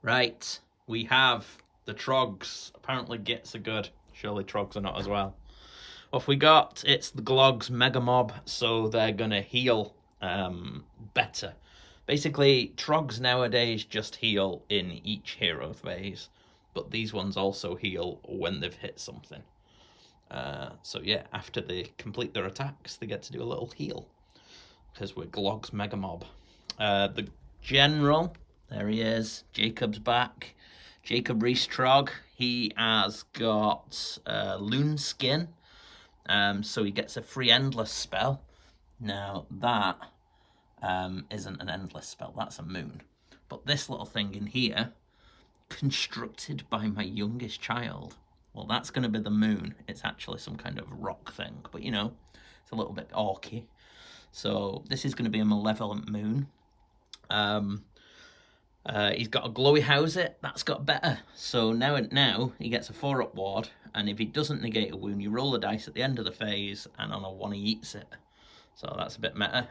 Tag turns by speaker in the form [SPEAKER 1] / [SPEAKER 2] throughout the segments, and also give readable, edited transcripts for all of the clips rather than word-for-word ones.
[SPEAKER 1] Right, we have the troggs. Apparently Gitz are good. Surely troggs are not as well. What have we got? It's the Glogs Mega Mob, so they're going to heal better. Basically, troggs nowadays just heal in each hero phase, but these ones also heal when they've hit something. So yeah, after they complete their attacks, they get to do a little heal, because we're Glogs Mega Mob. The General, there he is. Jacob's back. Jacob Rees-Trogg. He has got Loon Skin, so he gets a free Endless spell. Now that isn't an Endless spell, that's a moon. But this little thing in here, constructed by my youngest child, well, that's going to be the moon. It's actually some kind of rock thing, but you know, it's a little bit orky. So this is going to be a malevolent moon. He's got a glowy Howsit, that's got better. So now he gets a 4-up ward, and if he doesn't negate a wound, you roll the dice at the end of the phase, and on a 1 he eats it. So that's a bit meta.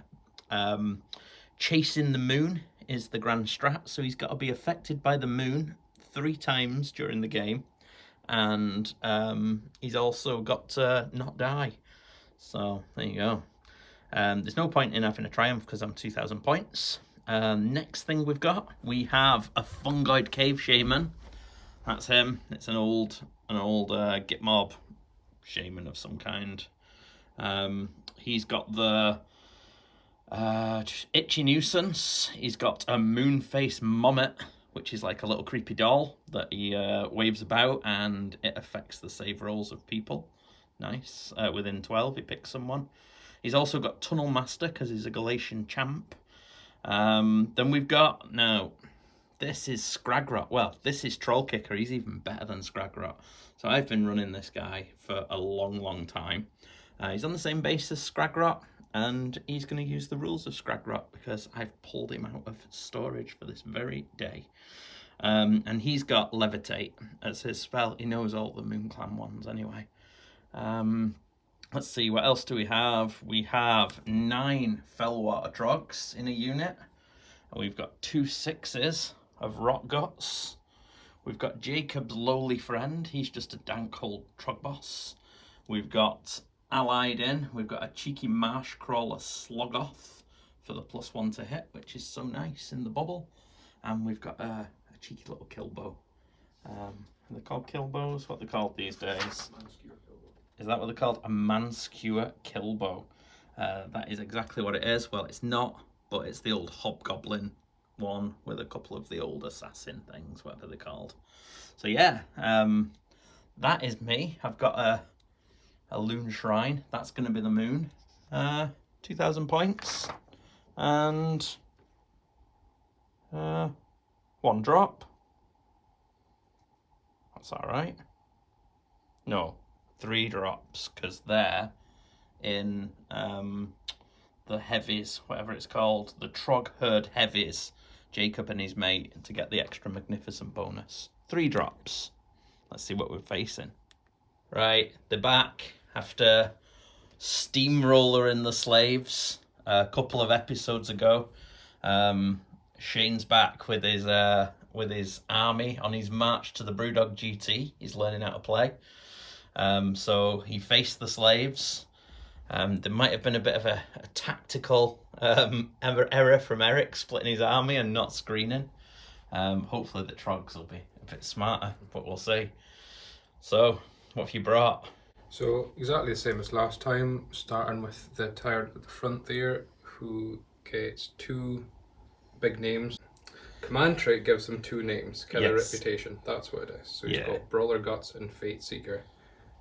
[SPEAKER 1] Chasing the moon is the grand strat, so he's got to be affected by the moon 3 times during the game, and he's also got to not die. So there you go. There's no point in having a triumph because I'm 2,000 points. Next thing we have a fungoid cave shaman. That's him. It's an old Git mob shaman of some kind. He's got the itchy nuisance. He's got a moonface mommet, which is like a little creepy doll that he waves about, and it affects the save rolls of people. Nice. Within 12, he picks someone. He's also got Tunnel Master because he's a Galatian champ. Then we've got, now, this is Scragrot. Well, this is Troll Kicker. He's even better than Scragrot. So I've been running this guy for a long time. He's on the same base as Scragrot, and he's going to use the rules of Scragrot because I've pulled him out of storage for this very day. And he's got Levitate as his spell. He knows all the Moon Clan ones anyway. Let's see, what else do we have? We have 9 Fellwater Troggs in a unit. And we've got 2 6s of Rot Guts. We've got Jacob's lowly friend. He's just a dank old Trog boss. We've got allied in. We've got a cheeky marsh crawler Sloggoth for the +1 to hit, which is so nice in the bubble. And we've got a cheeky little killbow. Are they called killbows? What are they called these days? Is that what they're called? A Manskewer Killbow. That is exactly what it is. Well, it's not, but it's the old Hobgoblin one with a couple of the old assassin things, whatever they're called. So yeah, that is me. I've got a Loon Shrine. That's going to be the moon. 2,000 points. And 1 drop. That's all right. No. 3 drops, because they're in the heavies, whatever it's called, the Trog Herd heavies, Jacob and his mate, to get the extra magnificent bonus. 3 drops. Let's see what we're facing. Right, they're back after steamrolling the slaves a couple of episodes ago. Shane's back with his army on his march to the Brewdog GT. He's learning how to play. So he faced the slaves. There might have been a bit of a tactical error from Eric splitting his army and not screening. Hopefully the Troggs will be a bit smarter, but we'll see. So, what have you brought?
[SPEAKER 2] So, exactly the same as last time, starting with the tyrant at the front there, who gets 2 big names. Command trait gives him 2 names, Killer Reputation, that's what it is. So he's got Brawler Guts and Fate Seeker.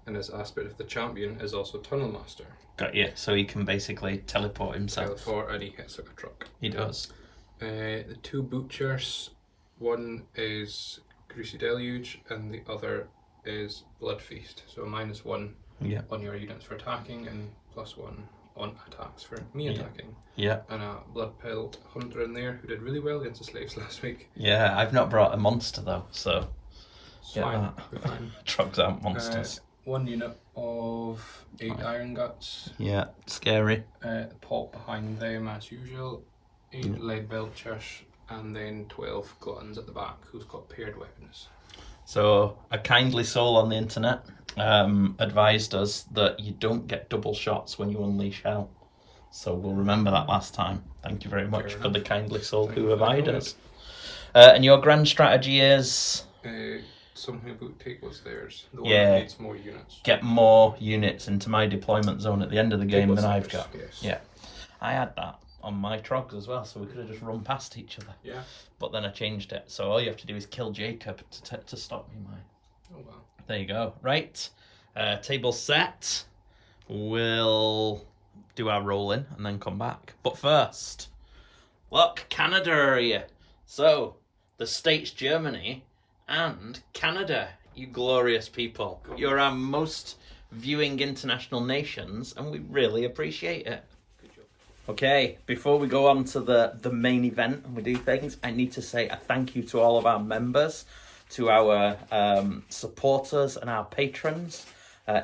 [SPEAKER 2] And his aspect of the champion is also Tunnel Master.
[SPEAKER 1] Got you. So he can basically teleport himself.
[SPEAKER 2] Teleport, and he hits like a truck.
[SPEAKER 1] He does.
[SPEAKER 2] The 2 Butchers, one is Greasy Deluge, and the other is Blood Feast. So -1 on your units for attacking, and +1 on attacks for me attacking.
[SPEAKER 1] Yeah.
[SPEAKER 2] And a Blood-Pilled Hunter in there who did really well against the slaves last week.
[SPEAKER 1] Yeah, I've not brought a monster though, so
[SPEAKER 2] it's fine. We're fine.
[SPEAKER 1] Trogs aren't monsters.
[SPEAKER 2] 1 unit of 8 Iron Guts.
[SPEAKER 1] Yeah, scary.
[SPEAKER 2] Pop behind them as usual. 8 Lead Belchers and then 12 gluttons at the back who's got paired weapons.
[SPEAKER 1] So a kindly soul on the internet advised us that you don't get double shots when you unleash hell. So we'll remember that last time. Thank you very much for the kindly soul who advised us. And your grand strategy is?
[SPEAKER 2] Something about take what's theirs. The one
[SPEAKER 1] Yeah.
[SPEAKER 2] that needs more units.
[SPEAKER 1] Get more units into my deployment zone at the end of the game than I've
[SPEAKER 2] theirs,
[SPEAKER 1] got.
[SPEAKER 2] yes.
[SPEAKER 1] Yeah. I had that on my troggs as well, so we could have just run past each other.
[SPEAKER 2] Yeah.
[SPEAKER 1] But then I changed it, so all you have to do is kill Jacob to stop me, mine.
[SPEAKER 2] Oh well.
[SPEAKER 1] There you go. Right. Table set. We'll do our rolling and then come back. But first, look, Canada are here. So, the States, Germany, and Canada, you glorious people. You're our most viewing international nations, and we really appreciate it.
[SPEAKER 2] Good job.
[SPEAKER 1] Okay, before we go on to the main event and we do things, I need to say a thank you to all of our members, to our supporters and our patrons.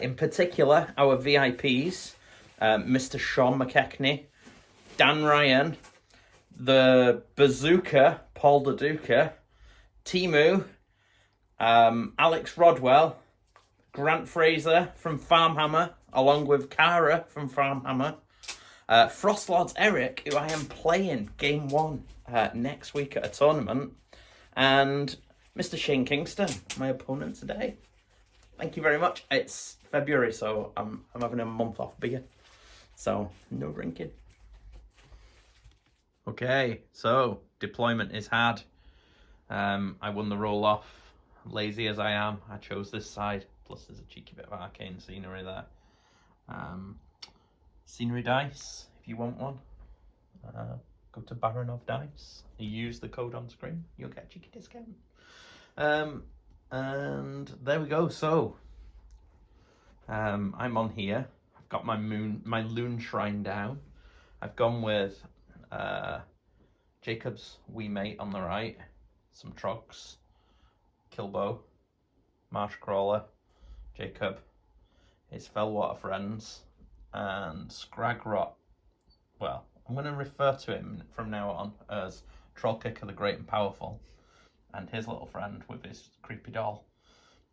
[SPEAKER 1] In particular, our VIPs, Mr. Sean McKechnie, Dan Ryan, the Bazooka, Paul Daduka, Timu, Alex Rodwell, Grant Fraser from Farmhammer, along with Cara from Farmhammer, Frostlords Eric, who I am playing Game 1 next week at a tournament, and Mr. Shane Kingston, my opponent today. Thank you very much. It's February, so I'm having a month off beer, so no drinking. Okay, so deployment is had. I won the roll off. Lazy as I am, I chose this side. Plus, there's a cheeky bit of arcane scenery there. Scenery dice, if you want one, go to Baron of Dice. You use the code on screen, you'll get a cheeky discount. And there we go. So, I'm on here. I've got my loon shrine down. I've gone with Jacob's wee mate on the right, some troggs, Kilbow, Marshcrawler, Jacob, his Fellwater friends, and Scragrot. Well, I'm going to refer to him from now on as Trollkicker the Great and Powerful, and his little friend with his creepy doll.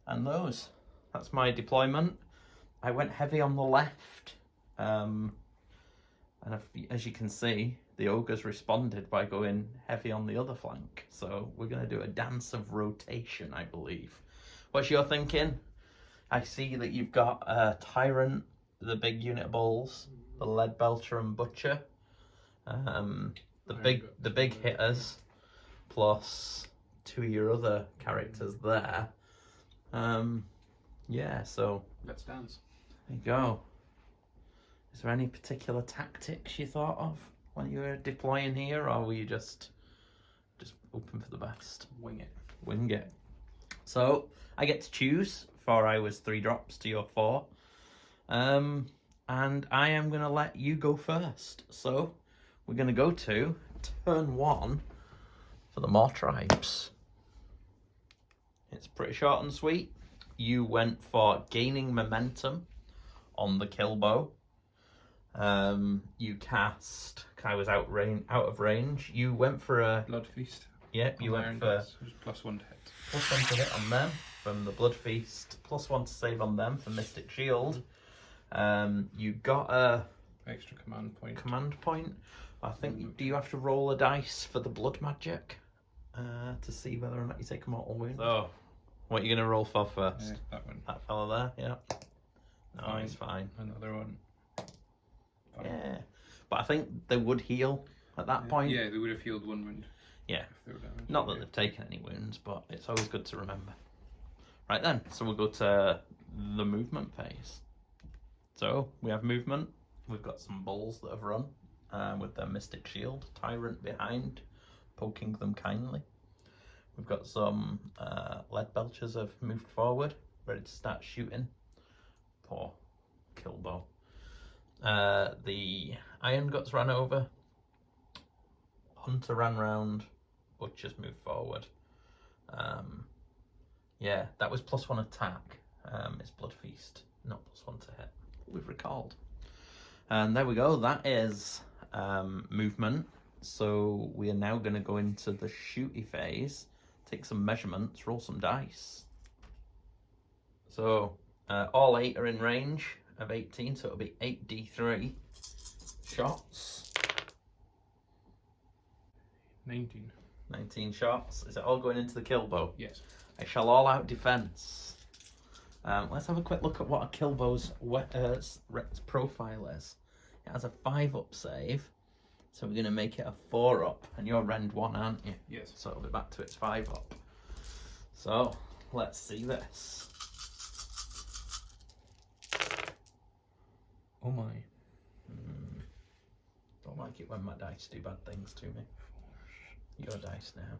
[SPEAKER 1] And that's my deployment. I went heavy on the left, and as you can see, the ogres responded by going heavy on the other flank. So we're going to do a dance of rotation, I believe. What's your thinking? I see that you've got Tyrant, the big unit of bulls, the Lead Belcher and Butcher, the big hitters, plus two of your other characters there. Yeah, so
[SPEAKER 2] Let's dance.
[SPEAKER 1] there you go. Is there any particular tactics you thought of when you were deploying here, or were you just open for the best?
[SPEAKER 2] Wing it.
[SPEAKER 1] So I get to choose. 4 hours, 3 drops to your 4. And I am going to let you go first. So we're going to go to turn 1 for the Mawtribes. It's pretty short and sweet. You went for gaining momentum on the Kilbow. You cast. I was out of range. You went for a
[SPEAKER 2] Blood Feast.
[SPEAKER 1] Yep, you went for
[SPEAKER 2] +1 to hit.
[SPEAKER 1] +1 to hit on them from the Blood Feast. +1 to save on them for Mystic Shield. You got a
[SPEAKER 2] Extra command point.
[SPEAKER 1] I think. Do you have to roll a dice for the blood magic to see whether or not you take a mortal wound? So, what are you going to roll for first?
[SPEAKER 2] Yeah, that one.
[SPEAKER 1] That fella there, yeah. No,
[SPEAKER 2] Fine.
[SPEAKER 1] it's fine.
[SPEAKER 2] Another one. Fine.
[SPEAKER 1] Yeah, but I think they would heal at that point.
[SPEAKER 2] Yeah, they would have healed 1 wound.
[SPEAKER 1] Yeah.
[SPEAKER 2] If they were damaged.
[SPEAKER 1] Not that they've taken any wounds, but it's always good to remember. Right then, so we'll go to the movement phase. So we have movement. We've got some bulls that have run with their Mystic Shield. Tyrant behind, poking them kindly. We've got some Lead Belchers have moved forward, ready to start shooting. Poor Kilbow. The Iron Guts ran over. Hunter ran round. Butchers moved forward. Yeah, that was +1 attack. It's Blood Feast, not +1 to hit. We've recalled. And there we go. That is movement. so we are now going to go into the shooty phase, take some measurements, roll some dice. So all 8 are in range of 18, so it'll be 8d3 shots.
[SPEAKER 2] 19.
[SPEAKER 1] 19 shots. Is it all going into the kill bow?
[SPEAKER 2] Yes.
[SPEAKER 1] I shall all out defense. Let's have a quick look at what a kill bow's profile is. It has a 5 up save, so we're going to make it a 4 up, and you're rend 1, aren't you?
[SPEAKER 2] Yes.
[SPEAKER 1] So it'll be back to its 5 up. So let's see this.
[SPEAKER 2] Oh my.
[SPEAKER 1] Don't like it when my dice do bad things to me. Your dice now.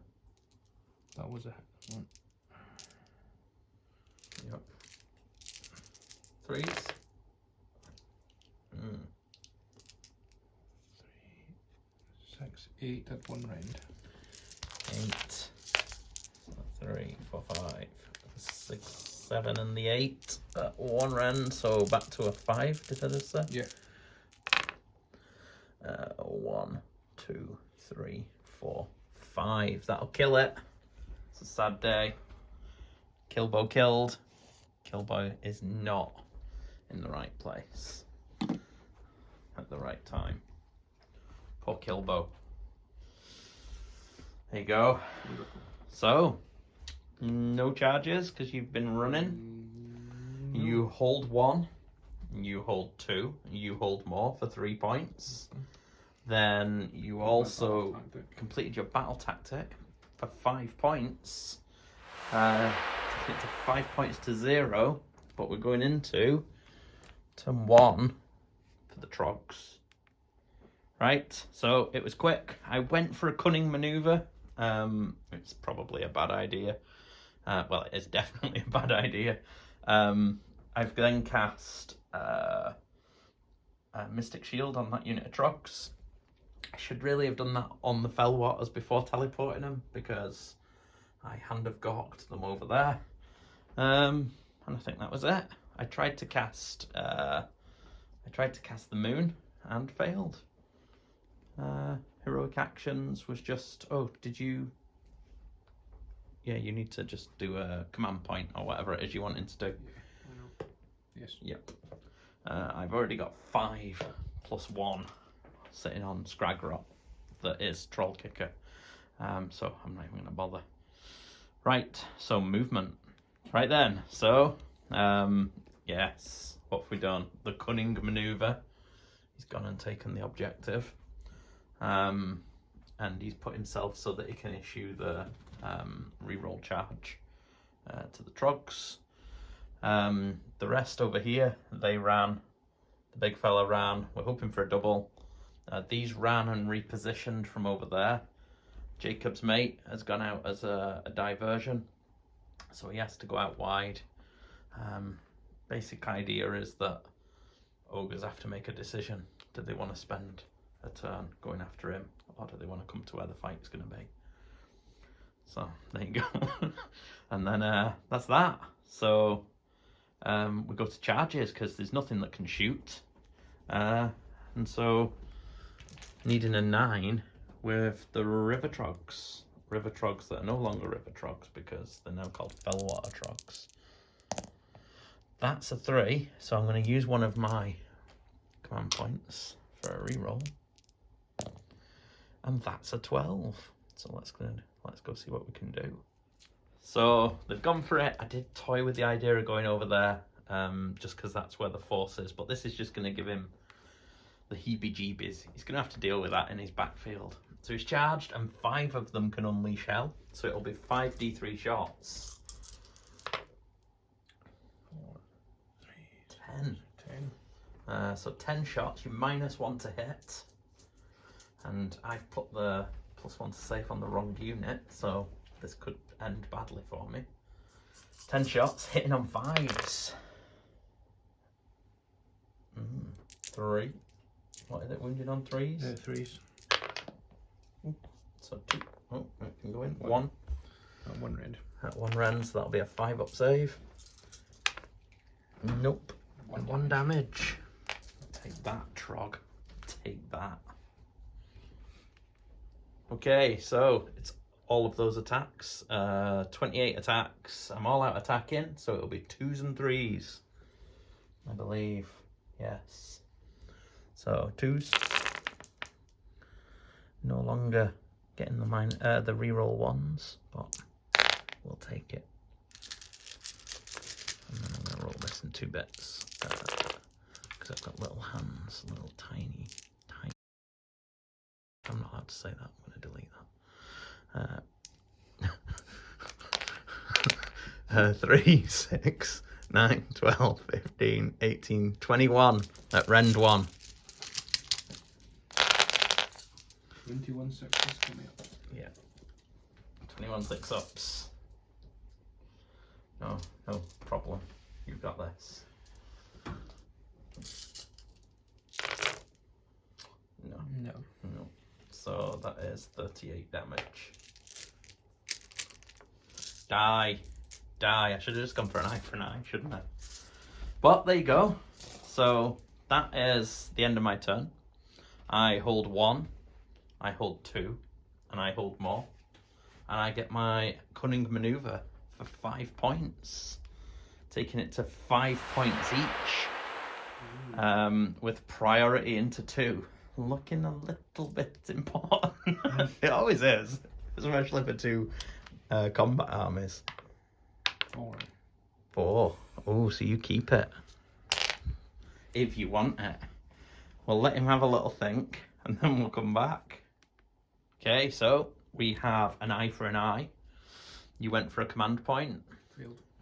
[SPEAKER 2] That was a one.
[SPEAKER 1] Yep. 3s.
[SPEAKER 2] 3, 6, 8 at 1 round.
[SPEAKER 1] 8. 3, 4, 5, 6, 7, and the 8 at 1 rand, so back to a 5, did I just say?
[SPEAKER 2] Yeah.
[SPEAKER 1] 1, 2, 3, 4, 5. That'll kill it. It's a sad day. Killbow killed. Killbow is not in the right place at the right time. Poor Killbow. There you go. So, no charges because you've been running. You hold 1, you hold 2, you hold more for 3 points. Then you also completed your battle tactic for 5 points. Taking it to 5 points to 0, but we're going into turn 1 for the troggs. Right, so it was quick. I went for a cunning maneuver. It's probably a bad idea. Well, it is definitely a bad idea. I've then cast a Mystic Shield on that unit of troggs. I should really have done that on the Fell Waters before teleporting them, because I Hand of Gawked them over there. And I think that was it. I tried to cast the moon and failed. Heroic actions was just, you need to just do a command point or whatever it is you wanted to do.
[SPEAKER 2] Yeah, I know. Yes.
[SPEAKER 1] Yep. I've already got 5 plus 1 sitting on Scragrot that is Troll Kicker. So I'm not even going to bother. Right, so movement. Right then, so, yes, what have we done? The cunning maneuver. He's gone and taken the objective. And he's put himself so that he can issue the reroll charge to the troggs. The rest over here, they ran. The big fella ran. We're hoping for a double. These ran and repositioned from over there. Jacob's mate has gone out as a diversion, so he has to go out wide. Basic idea is that ogres have to make a decision. Do they want to spend a turn going after him, or do they want to come to where the fight's going to be? So there you go. And then that's that. So we go to charges because there's nothing that can shoot, and so needing a 9 with the river troggs that are no longer river troggs because they're now called fellwater troggs. That's a 3, so I'm going to use one of my command points for a reroll, and that's a 12. So let's go see what we can do. So they've gone for it. I did toy with the idea of going over there, just because that's where the force is, but this is just going to give him the heebie-jeebies. He's going to have to deal with that in his backfield. So he's charged, and 5 of them can unleash hell. So it'll be 5d3 shots. 4, 3, 10. So 10 shots. You -1 to hit, and I've put the +1 to save on the wrong unit, so this could end badly for me. 10 shots, hitting on 5s. 3. What is it, wounded on 3s?
[SPEAKER 2] 3s.
[SPEAKER 1] So 2. Oh, it can go in. 1.
[SPEAKER 2] At 1 rend.
[SPEAKER 1] At 1 rend, so that'll be a 5 up save. Nope. 1 damage. Take that, Trog. Take that. Okay, so it's all of those attacks. 28 attacks. I'm all out attacking, so it'll be 2s and 3s. I believe. Yes. So 2s. No longer getting the reroll 1s, but we'll take it. And then I'm going to roll this in 2 bits. Because I've got little hands, little tiny. I'm not allowed to say that. I'm going to delete that. 3, 6, 9, 12, 15, 18, 21 at rend 1.
[SPEAKER 2] 21 6-ups coming up.
[SPEAKER 1] Yeah. 21 6-ups. No problem. You've got this. No. So that is 38 damage. Die. I should have just gone for an eye for an eye, shouldn't I? But there you go. So that is the end of my turn. I hold 1, I hold 2, and I hold more. And I get my cunning maneuver for 5 points. Taking it to 5 points each. With priority into 2. Looking a little bit important. It always is, especially for 2 combat armies. 4. Oh, so you keep it if you want it. We'll let him have a little think, and then we'll come back. Okay, so we have an eye for an eye. You went for a command point.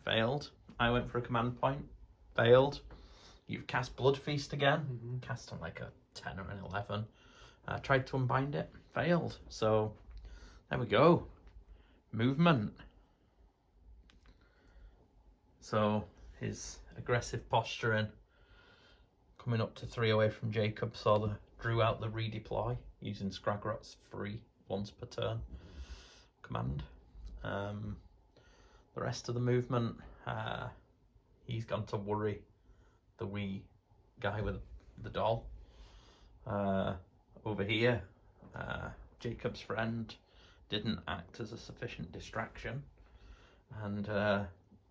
[SPEAKER 1] Failed. I went for a command point. Failed. You've cast Blood Feast again. Cast on like a 10 or an 11. Tried to unbind it. Failed. So there we go. Movement. So his aggressive posturing, coming up to 3 away from Jacob, drew out the redeploy using Scragrot's free once per turn command. The rest of the movement, he's gone to worry the wee guy with the doll. Over here, Jacob's friend didn't act as a sufficient distraction, and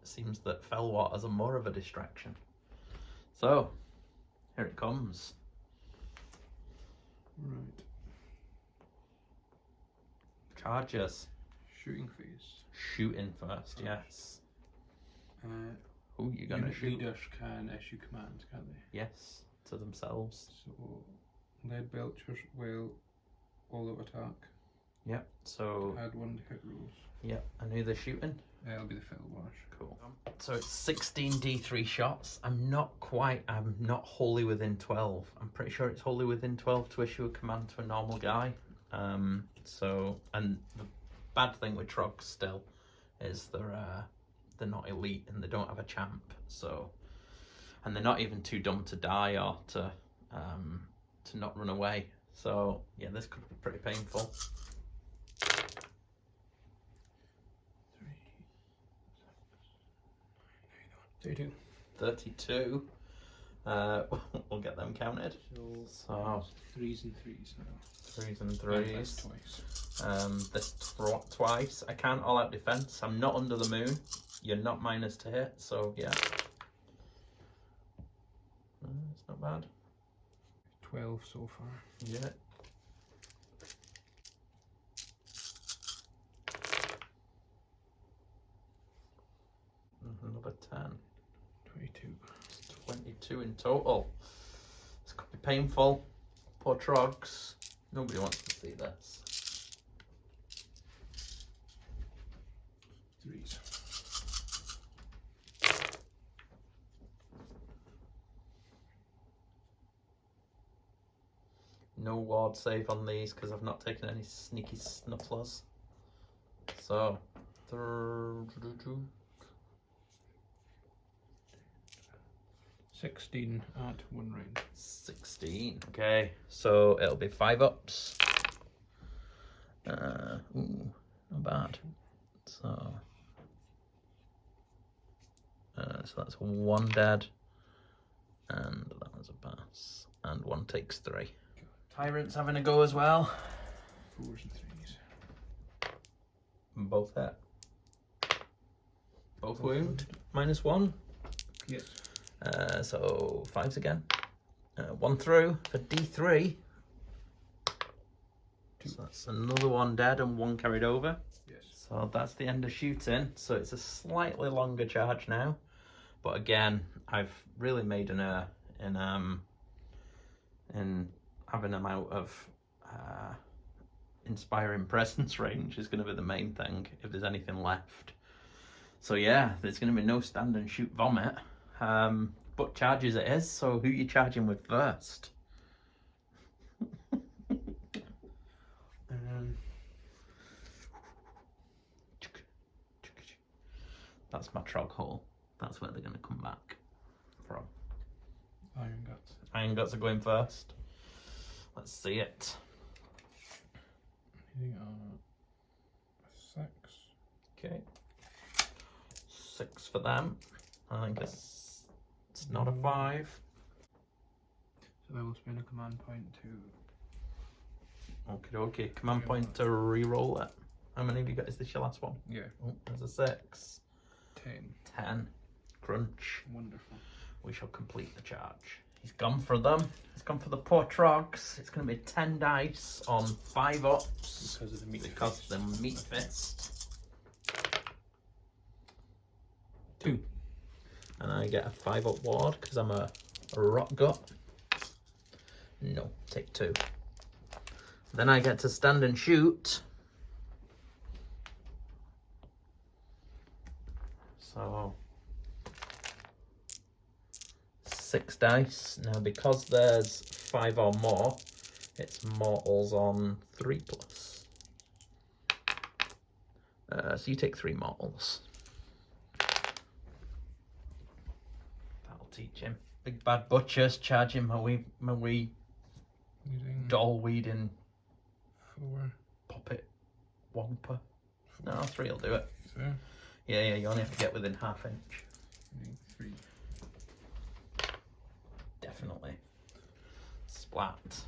[SPEAKER 1] seems that Fellwaters are more of a distraction. So here it comes.
[SPEAKER 2] Right.
[SPEAKER 1] Charges.
[SPEAKER 2] Shooting phase.
[SPEAKER 1] Shooting first, yes. Who you gonna shoot?
[SPEAKER 2] Leaders can issue commands, can't they?
[SPEAKER 1] Yes, to themselves.
[SPEAKER 2] So, lead belchers will all out attack.
[SPEAKER 1] Yep. So
[SPEAKER 2] Add 1 to hit rolls.
[SPEAKER 1] yep. And who they're shooting?
[SPEAKER 2] It'll be the Fellwaters.
[SPEAKER 1] Cool. So it's 16 D3 shots. I'm not wholly within 12. I'm pretty sure it's wholly within 12 to issue a command to a normal guy. And the bad thing with Troggs still is they're not elite and they don't have a champ. So, and they're not even too dumb to die or to not run away. So yeah, this could be pretty painful.
[SPEAKER 2] 32.
[SPEAKER 1] 32. We'll get them counted. So
[SPEAKER 2] 3s and 3s now.
[SPEAKER 1] 3s and
[SPEAKER 2] And this
[SPEAKER 1] 3s.
[SPEAKER 2] twice.
[SPEAKER 1] This twice. I can't all out defense. I'm not under the moon. You're not minus to hit, so yeah. It's not bad.
[SPEAKER 2] 12 so far.
[SPEAKER 1] Yeah. Another 10.
[SPEAKER 2] 22.
[SPEAKER 1] 22 in total. This could be painful. Poor Troggs. Nobody wants to see this.
[SPEAKER 2] 3s.
[SPEAKER 1] No ward save on these because I've not taken any sneaky snufflers. So,
[SPEAKER 2] 16 at 1 round.
[SPEAKER 1] 16. Okay, so it'll be 5 ups. Ooh, not bad. So that's 1 dead, and that was a pass, and 1 takes 3. Tyrant's having a go as well.
[SPEAKER 2] 4s and 3s.
[SPEAKER 1] Both hit. Both wound. -1.
[SPEAKER 2] Yes.
[SPEAKER 1] So 5s again. 1 through for D3. So that's another 1 dead and 1 carried over.
[SPEAKER 2] Yes.
[SPEAKER 1] So that's the end of shooting. So it's a slightly longer charge now. But again, I've really made an error in having them out of inspiring presence range is going to be the main thing if there's anything left. So yeah, there's going to be no stand and shoot vomit, but charges it is. So who are you charging with first? That's my trog hole. That's where they're going to come back from.
[SPEAKER 2] Iron Guts.
[SPEAKER 1] Iron Guts are going first. Let's see it.
[SPEAKER 2] Hitting on 6.
[SPEAKER 1] Okay. 6 for them. I think it's not a 5.
[SPEAKER 2] So I will spend a command point to...
[SPEAKER 1] Okay. Command point to re-roll it. How many have you got? Is this your last one?
[SPEAKER 2] Yeah.
[SPEAKER 1] Oh, there's a 6.
[SPEAKER 2] 10.
[SPEAKER 1] 10. Crunch.
[SPEAKER 2] Wonderful.
[SPEAKER 1] We shall complete the charge. He's gone for them. He's gone for the poor trogs. It's going to be 10 dice on 5 ups.
[SPEAKER 2] Because of the meat
[SPEAKER 1] Because
[SPEAKER 2] fist.
[SPEAKER 1] the meat fist. 2. And I get a 5 up ward because I'm a rot gut. No, take 2. Then I get to stand and shoot. So 6 dice. Now because there's 5 or more, it's mortals on 3+. So you take 3 mortals. That'll teach him. Big bad butchers charging my wee
[SPEAKER 2] Using
[SPEAKER 1] doll weeding
[SPEAKER 2] 4.
[SPEAKER 1] puppet womper. No, 3 will do it.
[SPEAKER 2] So,
[SPEAKER 1] Yeah, you only have to get within ½ inch.
[SPEAKER 2] using 3.
[SPEAKER 1] Definitely. Splat.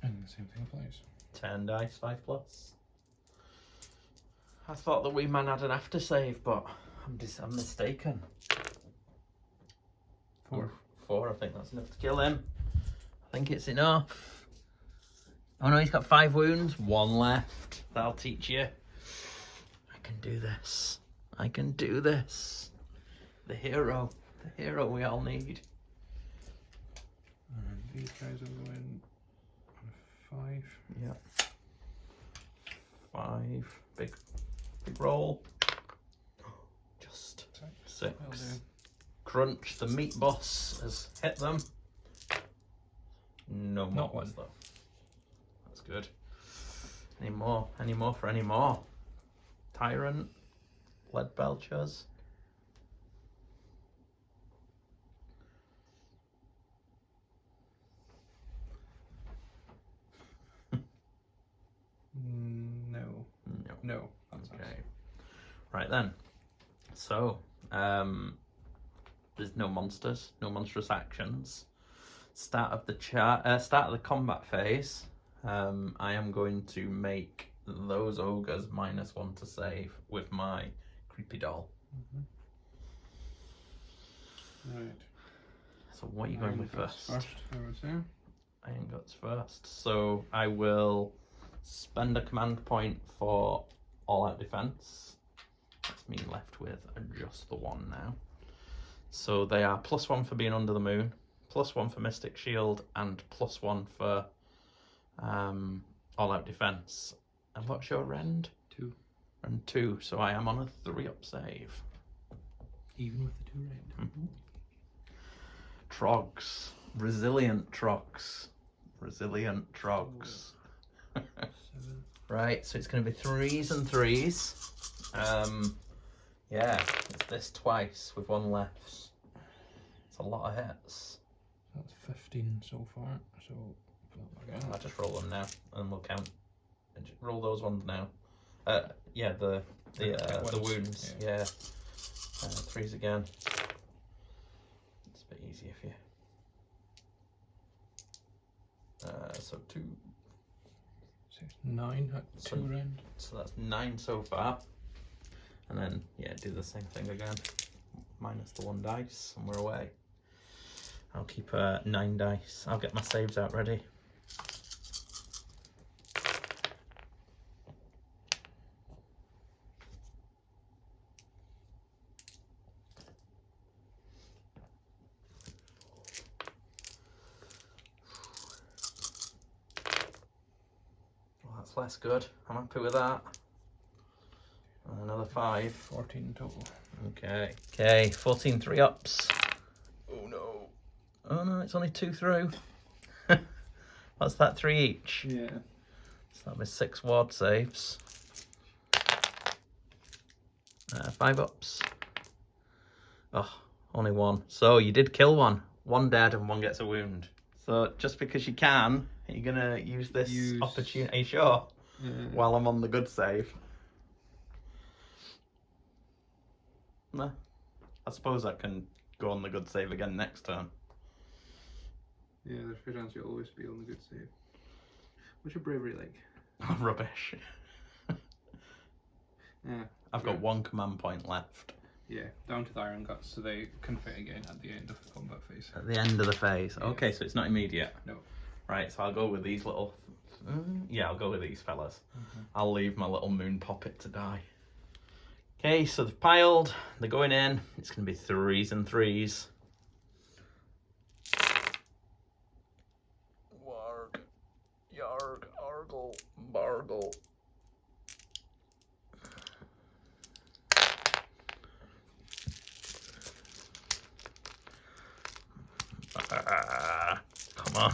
[SPEAKER 2] And the same thing applies.
[SPEAKER 1] 10 dice, 5+. I thought the wee man had an aftersave, but I'm mistaken.
[SPEAKER 2] 4.
[SPEAKER 1] 4, I think that's enough to kill him. I think it's enough. Oh no, he's got 5 wounds, 1 left. That'll teach you. I can do this. I can do this. The hero we all need.
[SPEAKER 2] And these guys will go in on a 5.
[SPEAKER 1] Yeah. 5. Big roll. Just 6.
[SPEAKER 2] Will do.
[SPEAKER 1] Crunch, the meat boss has hit them. No more.
[SPEAKER 2] Not one.
[SPEAKER 1] Though. That's good. Any more for any more? Tyrant, lead belchers.
[SPEAKER 2] No. No. That's
[SPEAKER 1] Okay.
[SPEAKER 2] nice.
[SPEAKER 1] Right then. So, there's no monsters, no monstrous actions. Start of the combat phase. I am going to make those ogres -1 to save with my creepy doll.
[SPEAKER 2] Right.
[SPEAKER 1] So what are you going with first?
[SPEAKER 2] First, I would say.
[SPEAKER 1] Iron Guts first. So I will spend a command point for all-out defense. That's me left with just the 1 now. So they are +1 for being under the moon, +1 for Mystic Shield, and +1 for all-out defense. And what's your rend?
[SPEAKER 2] 2.
[SPEAKER 1] And 2. So I am on a 3-up save.
[SPEAKER 2] Even with the 2 red.
[SPEAKER 1] Troggs. Resilient troggs. Resilient troggs.
[SPEAKER 2] 7.
[SPEAKER 1] Right, so it's going to be 3s and 3s. Yeah, it's this twice with 1 left. It's a lot of hits.
[SPEAKER 2] That's 15 so far. So again.
[SPEAKER 1] I'll just roll them now, and we'll count. And just roll those ones now. Yeah, the wounds. Yeah. 3s again. It's a bit easier for you. So 2,
[SPEAKER 2] 9 at
[SPEAKER 1] So-
[SPEAKER 2] 2 round.
[SPEAKER 1] So that's 9 so far. And then, yeah, do the same thing again. Minus the 1 dice, and we're away. I'll keep 9 dice. I'll get my saves out ready. Well, that's less good. I'm happy with that. And another 5.
[SPEAKER 2] 14 total.
[SPEAKER 1] Okay. Okay, 14 3-ups. Oh no. Oh no, it's only 2 through. What's that, 3 each?
[SPEAKER 2] Yeah.
[SPEAKER 1] So that'll be 6 ward saves. 5 ups. Oh, only 1. So you did kill 1. 1 dead and 1 gets a wound. So just because you can, are you gonna use this opportunity? Are you sure? While I'm on the good save. Nah. I suppose I can go on the good save again next turn.
[SPEAKER 2] Yeah, there's a fair chance you'll always be on the good save. What's your bravery like?
[SPEAKER 1] Rubbish.
[SPEAKER 2] Yeah.
[SPEAKER 1] I've got 1 command point left.
[SPEAKER 2] Yeah, down to the iron guts, so they can fit again at the end of the combat phase.
[SPEAKER 1] At the end of the phase.
[SPEAKER 2] Yeah.
[SPEAKER 1] Okay, so it's not immediate.
[SPEAKER 2] No.
[SPEAKER 1] Right, so I'll go with these little... yeah, I'll go with these fellas. I'll leave my little moon poppet to die. Okay, so they've piled. They're going in. It's going to be 3s and 3s. Warg. Yarg. Argle. Bargle. Come on.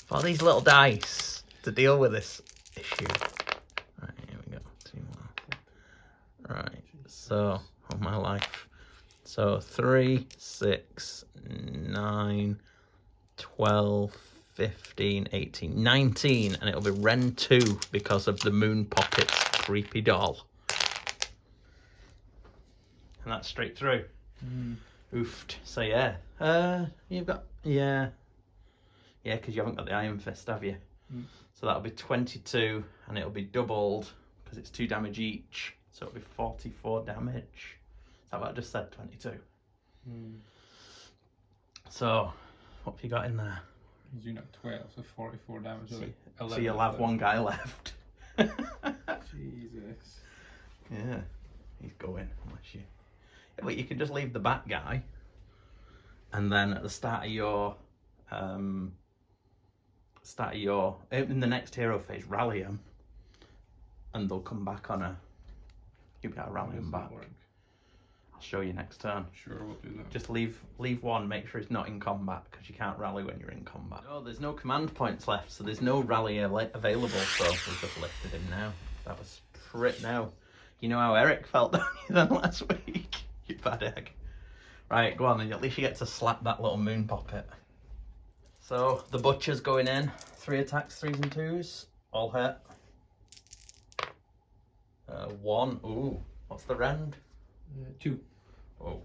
[SPEAKER 1] For these little dice to deal with this issue. Right, here we go. 2 more. Right, so, oh my life. So 3, 6, 9, 12, 15, 18, 19, and it'll be Ren 2 because of the Moon Pocket's creepy doll. And that's straight through. Oofed. So yeah, you've got, yeah, because you haven't got the Iron Fist, have you? So that'll be 22, and it'll be doubled because it's 2 damage each. So it'll be 44 damage. Is that what I just said? 22. So what have you got in there?
[SPEAKER 2] You're not 12, so 44 damage.
[SPEAKER 1] So you'll have 1 guy left.
[SPEAKER 2] Jesus.
[SPEAKER 1] Yeah, he's going. Unless you. Yeah, but you can just leave the bat guy, and then at the start of your in the next hero phase, rally them, and they'll come back on a. You've got to rally them back. I'll show you next turn.
[SPEAKER 2] Sure, we'll do that.
[SPEAKER 1] Just leave 1. Make sure it's not in combat because you can't rally when you're in combat. No, there's no command points left, so there's no rally available. So we've just lifted him now. That was pretty. Now, you know how Eric felt then last week. You bad egg. Right, go on then. At least you get to slap that little moon poppet. So the butcher's going in. 3 attacks, 3s and 2s. All hit. 1. Ooh, what's the rend?
[SPEAKER 2] 2.
[SPEAKER 1] Oh.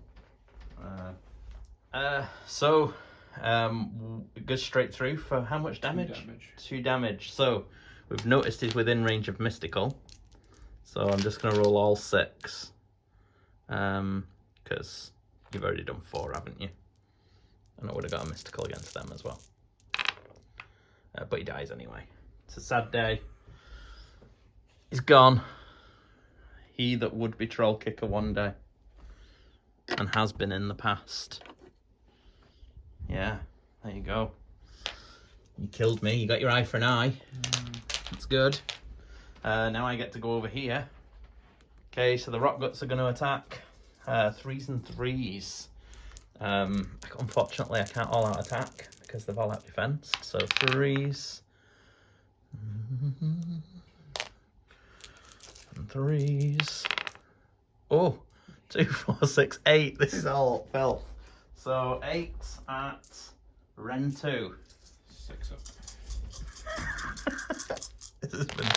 [SPEAKER 1] So it goes straight through for how much damage?
[SPEAKER 2] 2 damage.
[SPEAKER 1] 2 damage. So we've noticed he's within range of mystical. So I'm just going to roll all 6. Because you've already done 4, haven't you? And I would have got a mystical against them as well. But he dies anyway. It's a sad day. He's gone. He that would be troll kicker one day. And has been in the past. Yeah, there you go. You killed me. You got your eye for an eye. That's good. Now I get to go over here. Okay, so the rock guts are going to attack. 3s and 3s. Unfortunately, I can't all out attack because they've all out defense. So 3s. And 3s. Oh, 2, 4, 6, 8. This is all filth. So 8 at Ren 2.
[SPEAKER 2] 6 up.
[SPEAKER 1] This has been.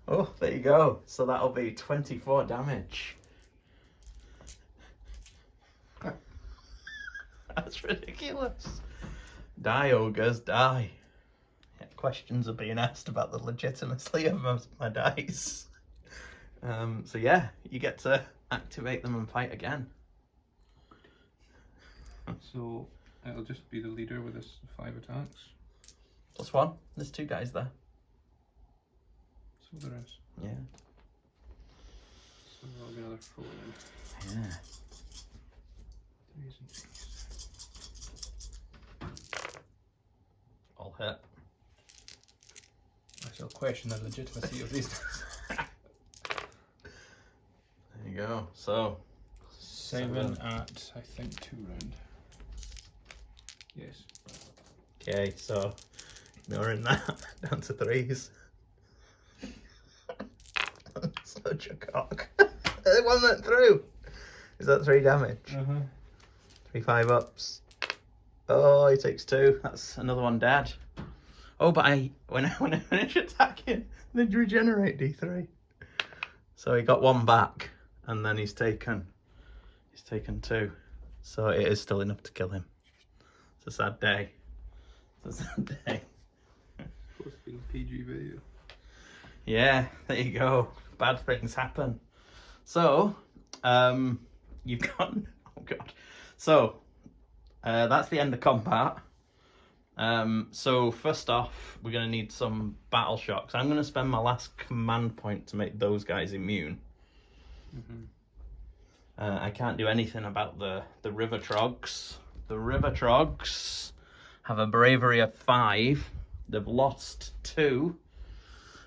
[SPEAKER 1] Oh, there you go. So that'll be 24 damage. That's ridiculous. Die, ogres, die. Yeah, questions are being asked about the legitimacy of my dice. So yeah, you get to activate them and fight again.
[SPEAKER 2] So it'll just be the leader with his 5 attacks.
[SPEAKER 1] +1. There's 2 guys there.
[SPEAKER 2] So there is.
[SPEAKER 1] Yeah.
[SPEAKER 2] So that'll be another 4 then.
[SPEAKER 1] Yeah.
[SPEAKER 2] 3s and 6s.
[SPEAKER 1] All hit.
[SPEAKER 2] I shall question the legitimacy of these.
[SPEAKER 1] There you go. So
[SPEAKER 2] 7 at, I think, 2 round. Yes.
[SPEAKER 1] Okay, so ignoring that, down to 3s. Such a cock. The one went through. Is that 3 damage? 3 5-ups. Oh, he takes 2. That's another one dead. Oh, but when I finish attacking, they regenerate D3. So he got 1 back, and then he's taken 2. So it is still enough to kill him. It's a sad day. It's a sad day.
[SPEAKER 2] Supposed to be a PG video.
[SPEAKER 1] Yeah, there you go. Bad things happen. So, you've got... Oh, God. So, that's the end of combat. So, first off, we're going to need some battle shocks. I'm going to spend my last command point to make those guys immune. I can't do anything about the river troggs. The river troggs have a bravery of 5. They've lost 2,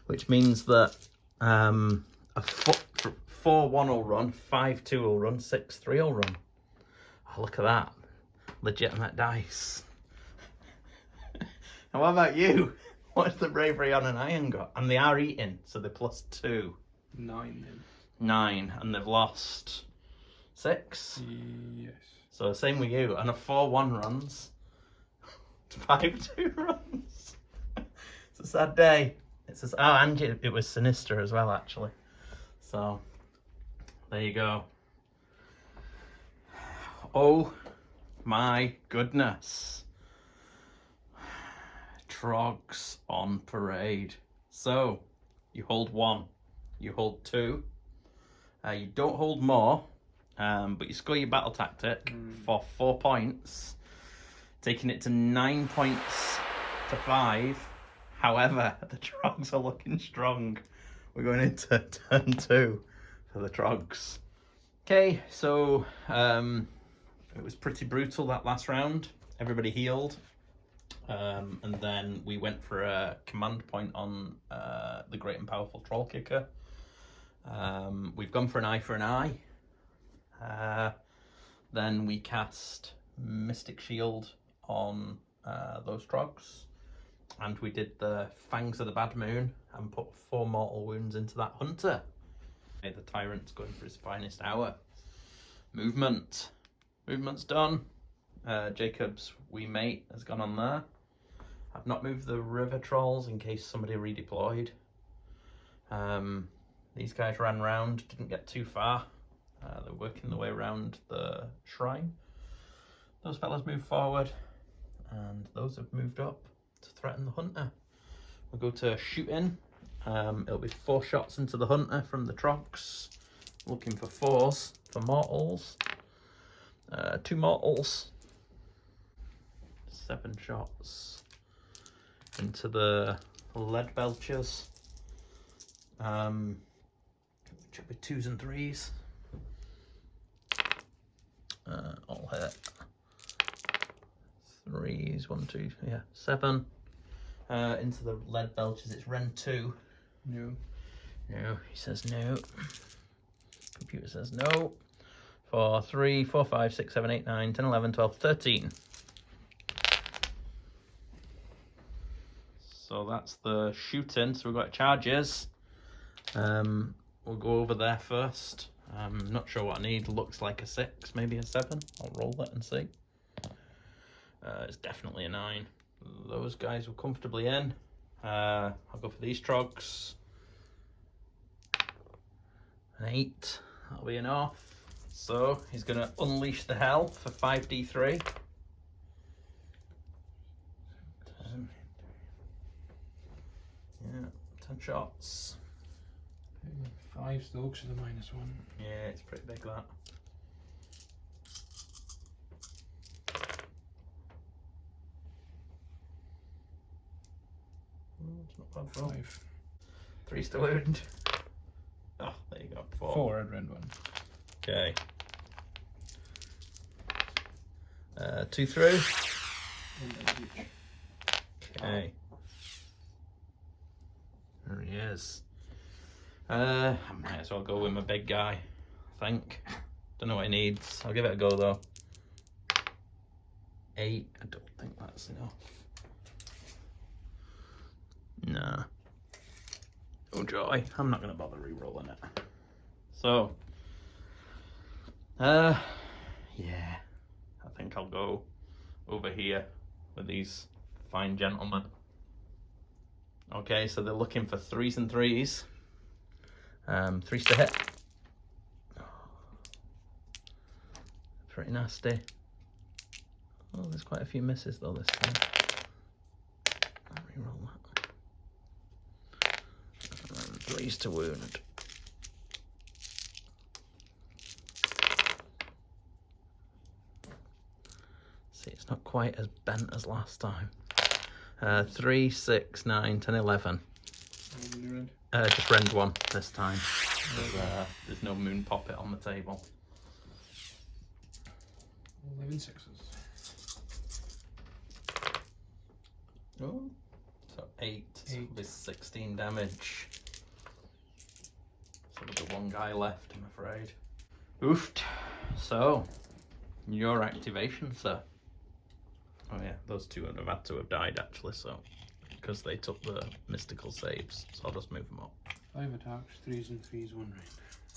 [SPEAKER 1] which means that a 4-1 will run, 5-2 will run, 6-3 will run. Oh, look at that. Legitimate dice. And what about you? What's the bravery on an iron got? And they are eating, so they're +2.
[SPEAKER 2] 9 then.
[SPEAKER 1] 9, and they've lost 6.
[SPEAKER 2] Yes.
[SPEAKER 1] So same with you, and a 4-1 runs, 5-2 runs. It's a sad day. And it was sinister as well, actually. So there you go. Oh my goodness. Troggs on parade. So you hold 1, you hold 2, you don't hold more. But you score your battle tactic for 4 points, taking it to 9 points to 5. However, the troggs are looking strong. We're going into turn 2 for the troggs. Okay, so it was pretty brutal that last round. Everybody healed. And then we went for a command point on the great and powerful troll kicker. We've gone for an eye for an eye. Then we cast Mystic Shield on those troggs, and we did the Fangs of the Bad Moon and put 4 mortal wounds into that hunter. Okay, the tyrant's going for his finest hour. Movement's done. Jacob's wee mate has gone on there. I've not moved the river trolls in case somebody redeployed. These guys ran round, didn't get too far. They're working their way around the shrine. Those fellas moved forward, and those have moved up to threaten the hunter. We'll go to shooting. It'll be 4 shots into the hunter from the troggs. Looking for 4s for mortals. 2 mortals. 7 shots into the lead belchers. Should be 2s and 3s. All hit. 3s, 1, 2, yeah, 7. Into the lead belchers, it's Ren 2.
[SPEAKER 2] No.
[SPEAKER 1] No, he says no. Computer says no. 4, 3, 4, 5, 6, 7, 8, 9, 10, 11, 12, 13. So that's the shooting. So we've got charges. We'll go over there first. I'm not sure what I need. Looks like a 6, maybe a 7. I'll roll that and see. It's definitely a 9. Those guys were comfortably in. I'll go for these troggs. An 8. That'll be enough. So he's going to unleash the hell for 5d3. 10 shots.
[SPEAKER 2] 5 Stokes to the -1.
[SPEAKER 1] Yeah, it's pretty big that. It's not bad roll.
[SPEAKER 2] 5.
[SPEAKER 1] 3's to wound. Oh, there you go. 4.
[SPEAKER 2] 4 red 1.
[SPEAKER 1] Okay. 2 through. Okay. There he is. I might as well go with my big guy, I think. Don't know what he needs. I'll give it a go though. 8. I don't think that's enough. Nah. Oh joy. I'm not going to bother re-rolling it. So. Yeah. I think I'll go over here with these fine gentlemen. Okay, so they're looking for 3s and 3s. 3s to hit. Pretty nasty. Oh, there's quite a few misses though this time. I'll re-roll that. 3s to wound. See, it's not quite as bent as last time. 3, 6, 9, 10, 11. Just rend 1 this time. There's no moon poppet on the table.
[SPEAKER 2] 11 6s.
[SPEAKER 1] Oh, so 8 with 16 damage. So we've got 1 guy left, I'm afraid. Oofed. So, your activation, sir. Oh yeah, those 2 would have had to have died actually, so because they took the mystical saves, so I'll just move them up.
[SPEAKER 2] 5 attacks, 3s and 3s, 1 rend.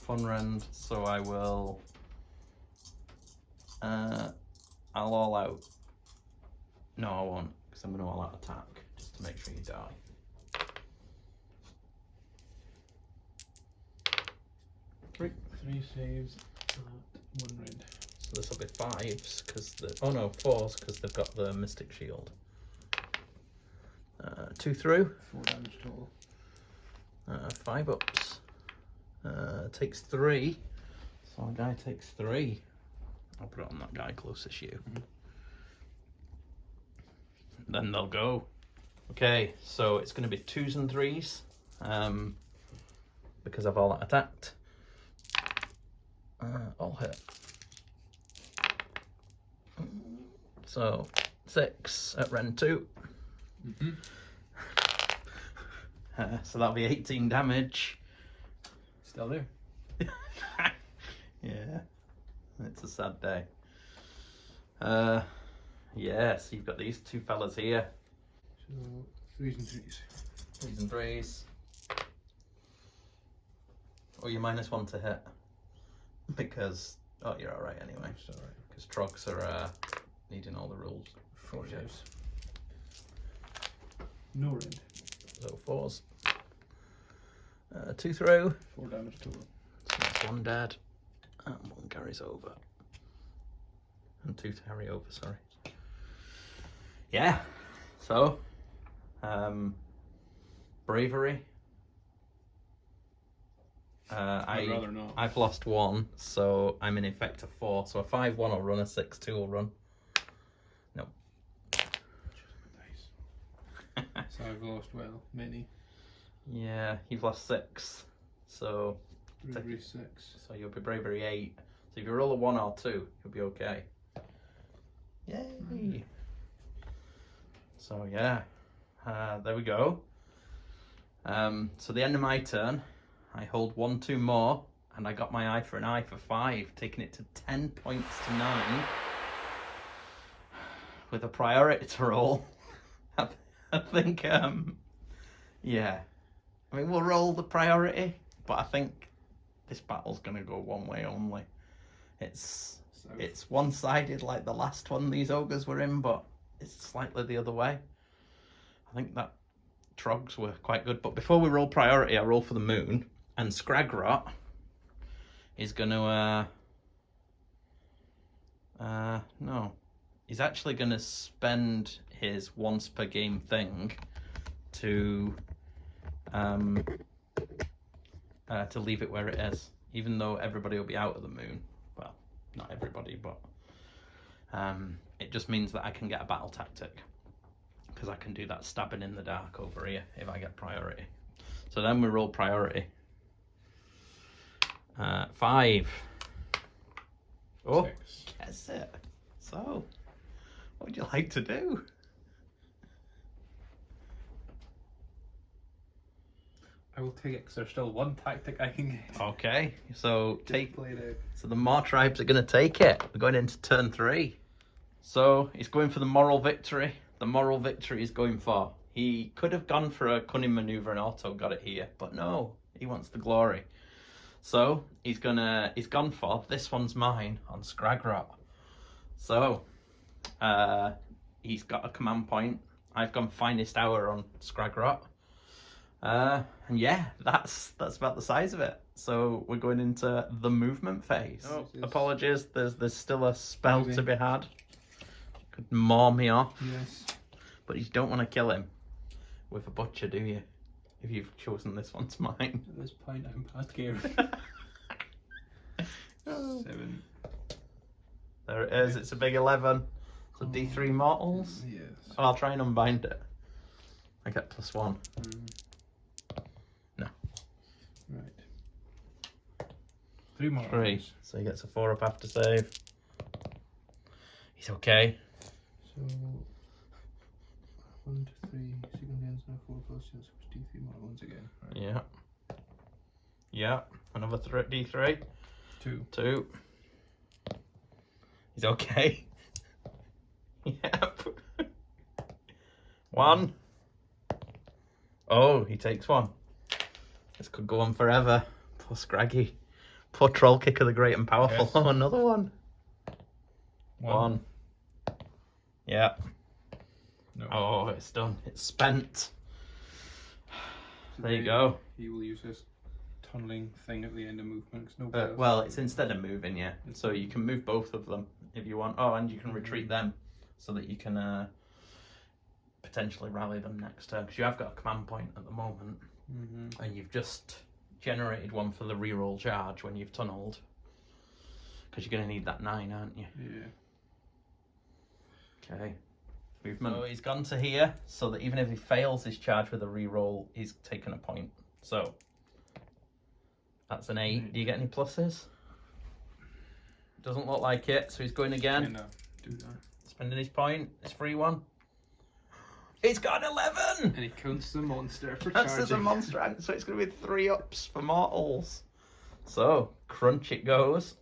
[SPEAKER 1] 1 rend, so I will. I'll all out. No, I won't, because I'm going to all out attack just to make sure you die. 3.
[SPEAKER 2] 3 saves, 1 rend.
[SPEAKER 1] So this will be 5s because the 4s because they've got the mystic shield. 2 through.
[SPEAKER 2] 4 damage total.
[SPEAKER 1] 5 ups. Takes 3. So a guy takes 3. I'll put it on that guy closest to you. Then they'll go. Okay, so it's going to be 2s and 3s because I've all attacked. All hit. So 6 at rend 2. So that'll be 18 damage.
[SPEAKER 2] Still there.
[SPEAKER 1] Yeah, it's a sad day. Yeah, so you've got these 2 fellas here.
[SPEAKER 2] So 3s and 3s.
[SPEAKER 1] 3s and 3s. Oh, you're -1 to hit. Because, oh, you're alright anyway.
[SPEAKER 2] Sorry.
[SPEAKER 1] Because troggs are needing all the rules.
[SPEAKER 2] 4 saves. No rend.
[SPEAKER 1] So 4s. 2 through.
[SPEAKER 2] 4 damage total.
[SPEAKER 1] So that's 1 dead. And 1 carries over. And 2 carry over, sorry. Yeah. So, bravery.
[SPEAKER 2] I'd rather not.
[SPEAKER 1] I've lost 1, so I'm in effect a 4. So a 5-1 will run, a 6-2 will run. No.
[SPEAKER 2] Nice. So I've lost, well, many.
[SPEAKER 1] Yeah, you've lost 6. So
[SPEAKER 2] Bravery 6.
[SPEAKER 1] So you'll be bravery 8. So if you roll a 1 or 2, you'll be okay. Yay! So yeah, there we go. So the end of my turn, I hold 1, 2 more, and I got my eye for an eye for 5, taking it to 10 points to 9. With a priority to roll. I think, yeah. I mean, we'll roll the priority, but I think this battle's going to go one way only. It's one-sided like the last one these ogres were in, but it's slightly the other way. I think that troggs were quite good, but before we roll priority, I roll for the moon, and Scragrot is going to, no. He's actually going to spend his once per game thing to to leave it where it is, even though everybody will be out of the moon. Well, not everybody, but it just means that I can get a battle tactic, because I can do that stabbing in the dark over here if I get priority. So then we roll priority. 5. Oh,
[SPEAKER 2] 6.
[SPEAKER 1] guess it. So, what would you like to do?
[SPEAKER 3] I will take it because there's still one tactic I can get.
[SPEAKER 1] Okay, so
[SPEAKER 3] Play it out.
[SPEAKER 1] So the Mawtribes are going to take it. We're going into turn 3. So he's going for the moral victory. The moral victory he's going for. He could have gone for a cunning maneuver and auto got it here, but no, he wants the glory. So he's gone for this one's mine on Scragrot. So he's got a command point. I've gone finest hour on Scragrot. And yeah, that's about the size of it. So we're going into the movement phase. Oh, apologies, there's still a spell to be had. Could maw me off.
[SPEAKER 3] Yes.
[SPEAKER 1] But you don't want to kill him with a butcher, do you? If you've chosen this one's mine.
[SPEAKER 3] At this point, I'm past game. 7.
[SPEAKER 1] There it is. It's a big 11. So D3 mortals.
[SPEAKER 3] Yes.
[SPEAKER 1] Oh, I'll try and unbind it. I get +1. No.
[SPEAKER 3] Right. 3 more.
[SPEAKER 1] 3. So he gets a 4 up after save. He's okay.
[SPEAKER 3] So 1 to 3. Second hands now 4 plus D3 more once again. Right.
[SPEAKER 1] Yeah. Yeah. Another D3.
[SPEAKER 3] 2.
[SPEAKER 1] 2. He's okay. Yep. 1. Oh, he takes 1. This could go on forever. Poor Scraggy. Poor Troll Kicker the Great and Powerful.
[SPEAKER 3] Yes.
[SPEAKER 1] Oh, another one.
[SPEAKER 3] 1.
[SPEAKER 1] Yeah.
[SPEAKER 3] No.
[SPEAKER 1] Oh, it's done. It's spent. There you go.
[SPEAKER 3] He will use this tunneling thing at the end of movement. No
[SPEAKER 1] Well, it's instead of moving, yeah. So you can move both of them if you want. Oh, and you can retreat them so that you can potentially rally them next turn. Because you have got a command point at the moment. And you've just generated one for the reroll charge when you've tunneled. Because you're going to need that 9, aren't you?
[SPEAKER 3] Yeah.
[SPEAKER 1] Okay. Movement. So he's gone to here, so that even if he fails his charge with a reroll, he's taken a point. So that's an 8. Do you get any pluses? Doesn't look like it, so he's going again.
[SPEAKER 3] No, do that.
[SPEAKER 1] Spending his point. His free one. He's got an 11!
[SPEAKER 3] And he counts the monster for
[SPEAKER 1] That's
[SPEAKER 3] charging.
[SPEAKER 1] as a monster, so it's going to be 3 ups for mortals. So, crunch it goes.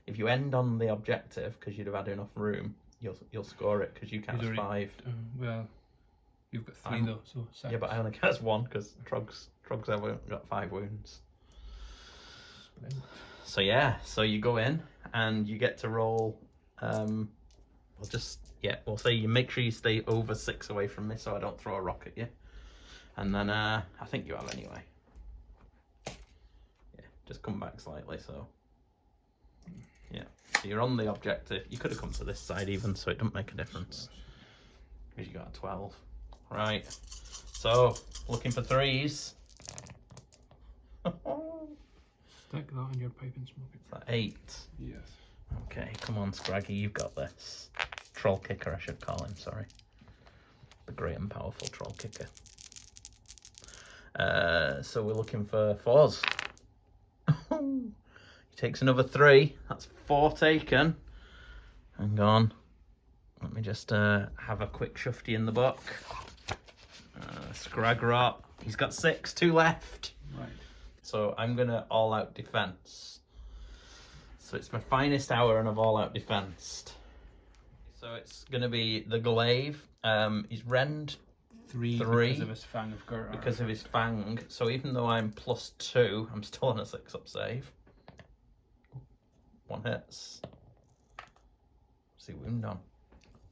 [SPEAKER 1] If you end on the objective, because you'd have had enough room, you'll score it, because you count as 5.
[SPEAKER 3] Well, you've got 3 though, so 6.
[SPEAKER 1] Yeah, but I only count as 1, because Troggs have got 5 wounds.
[SPEAKER 3] Splendid.
[SPEAKER 1] So yeah, so you go in, and you get to roll, we'll say you make sure you stay over 6 away from me, so I don't throw a rock at you. And then, I think you have anyway. Yeah, just come back slightly, so. Yeah, so you're on the objective. You could have come to this side even, so it doesn't make a difference. Because you got a 12. Right, so, looking for 3s.
[SPEAKER 3] Stick that in your pipe and smoke it.
[SPEAKER 1] Is that 8?
[SPEAKER 3] Yes.
[SPEAKER 1] Okay, come on, Scraggy, you've got this. Troll Kicker, I should call him, sorry. The great and powerful Troll Kicker. So we're looking for 4s. He takes another 3. That's 4 taken. Hang on. Let me just have a quick shufty in the book. Scragrot. He's got 6, 2 left.
[SPEAKER 3] Right.
[SPEAKER 1] So I'm going to all-out defense. So it's my finest hour and I've all-out defensed. So it's going to be the glaive. He's rend
[SPEAKER 3] 3
[SPEAKER 1] 3
[SPEAKER 3] because of his fang of Gurt.
[SPEAKER 1] because of his fang. So even though I'm +2, I'm still on a 6-up save. 1 hits. What's he wound on?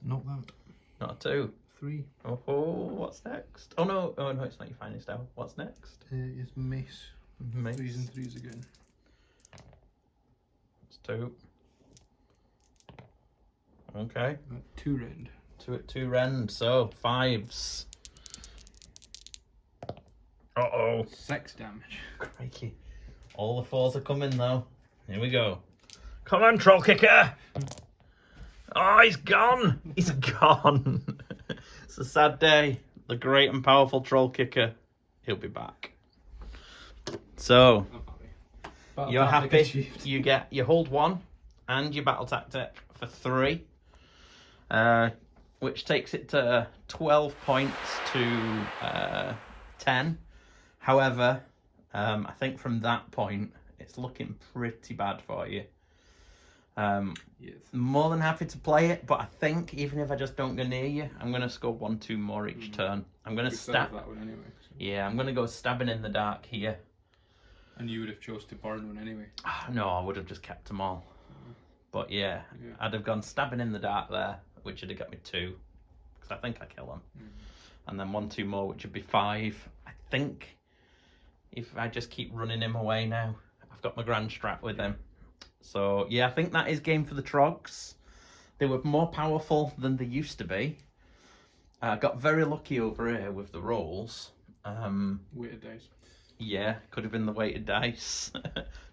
[SPEAKER 3] Not that.
[SPEAKER 1] Not a 2.
[SPEAKER 3] 3.
[SPEAKER 1] Oh, what's next? Oh no, it's not your finest hour. What's next?
[SPEAKER 3] Is mace.
[SPEAKER 1] Mace.
[SPEAKER 3] 3s and 3s again.
[SPEAKER 1] It's 2. Okay.
[SPEAKER 3] 2 rend.
[SPEAKER 1] 2 at 2 rend, so 5s. Uh-oh.
[SPEAKER 3] 6 damage.
[SPEAKER 1] Crikey. All the 4s are coming, though. Here we go. Come on, Troll Kicker. Oh, he's gone. He's gone. It's a sad day. The great and powerful Troll Kicker. He'll be back. So,
[SPEAKER 3] I'm happy. Battle
[SPEAKER 1] you're
[SPEAKER 3] tactic
[SPEAKER 1] happy.
[SPEAKER 3] achieved.
[SPEAKER 1] You hold 1 and your battle tactic for 3. Which takes it to 12 points to 10. However, I think from that point, it's looking pretty bad for you.
[SPEAKER 3] Yes.
[SPEAKER 1] More than happy to play it, but I think even if I just don't go near you, I'm going to score 1, 2 more each turn. I'm going to
[SPEAKER 3] We still have
[SPEAKER 1] stab.
[SPEAKER 3] that one anyway. So.
[SPEAKER 1] Yeah, I'm going to go stabbing in the dark here.
[SPEAKER 3] And you would have chose to burn one anyway.
[SPEAKER 1] No, I would have just kept them all. But yeah,
[SPEAKER 3] Yeah.
[SPEAKER 1] I'd have gone stabbing in the dark there, which would have got me 2. Because I think I kill him. And then 1, 2 more, which would be 5. I think if I just keep running him away now, I've got my grand strat with him. So yeah, I think that is game for the Troggs. They were more powerful than they used to be. I got very lucky over here with the rolls.
[SPEAKER 3] Weighted dice.
[SPEAKER 1] Yeah, could have been the weighted dice.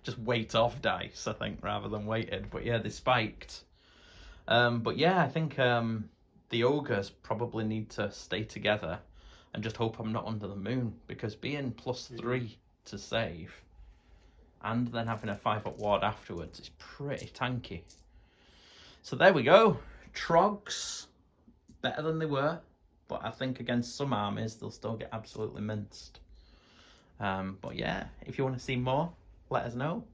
[SPEAKER 1] Just weight off dice, I think, rather than weighted. But yeah, they spiked. But yeah, I think the ogres probably need to stay together and just hope I'm not under the moon, because being +3 to save and then having a 5-up ward afterwards is pretty tanky. So there we go. Troggs, better than they were, but I think against some armies they'll still get absolutely minced. But yeah, if you want to see more, let us know.